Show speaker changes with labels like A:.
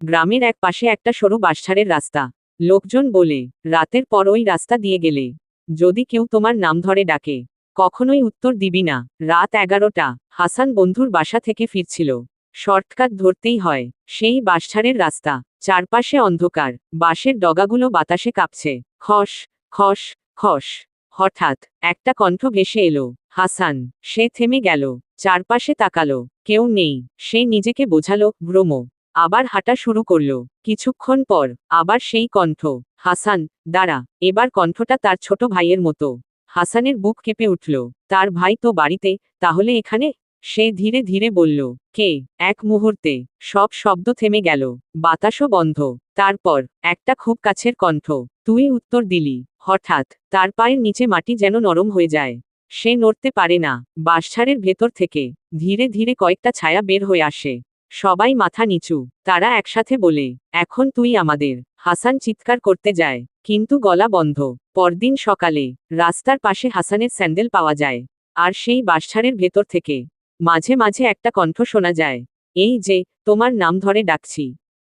A: গ্রামের এক পাশে একটা সরু বাঁশঝাড়ের রাস্তা। লোকজন বলে, রাতের পর ওই রাস্তা দিয়ে গেলে যদি কেউ তোমার নাম ধরে ডাকে, কখনোই উত্তর দিবি না। রাত 11টা। হাসান বন্ধুর বাসা থেকে ফিরছিল। শর্টকাট ধরতেই হয়। সেই বাঁশঝাড়ের রাস্তা, চারপাশে অন্ধকার, বাঁশের ডগাগুলো বাতাসে কাঁপছে। খস খস খস। হঠাৎ একটা কণ্ঠ ভেসে এলো। হাসান। সে থেমে গেল। চারপাশে তাকালো। কেউ নেই। সে নিজেকে বোঝালো, ভ্রম। আবার হাঁটা শুরু করলো। কিছুক্ষণ পর আবার সেই কণ্ঠ। হাসান, দাঁড়া। এবার কণ্ঠটা তার ছোট ভাইয়ের মতো। হাসানের বুক কেঁপে উঠল। তার ভাই তো বাড়িতে, তাহলে এখানে? সে ধীরে ধীরে বলল, কে? এক মুহূর্তে সব শব্দ থেমে গেল। বাতাসও বন্ধ। তারপর একটা খুব কাছের কণ্ঠ। তুই উত্তর দিলি। হঠাৎ তার পায়ের নিচে মাটি যেন নরম হয়ে যায়। সে নড়তে পারে না। বাঁশঝাড়ের ভেতর থেকে ধীরে ধীরে কয়েকটা ছায়া বের হয়ে আসে। সবাই মাথা নিচু। তারা একসাথে বলে, এখন তুই আমাদের। হাসান চিৎকার করতে যায়, কিন্তু গলা বন্ধ। পরদিন সকালে রাস্তার পাশে হাসানের স্যান্ডেল পাওয়া যায়। আর সেই বাঁশঝাড়ের ভেতর থেকে মাঝে মাঝে একটা কণ্ঠ শোনা যায়, এই যে, তোমার নাম ধরে ডাকছি।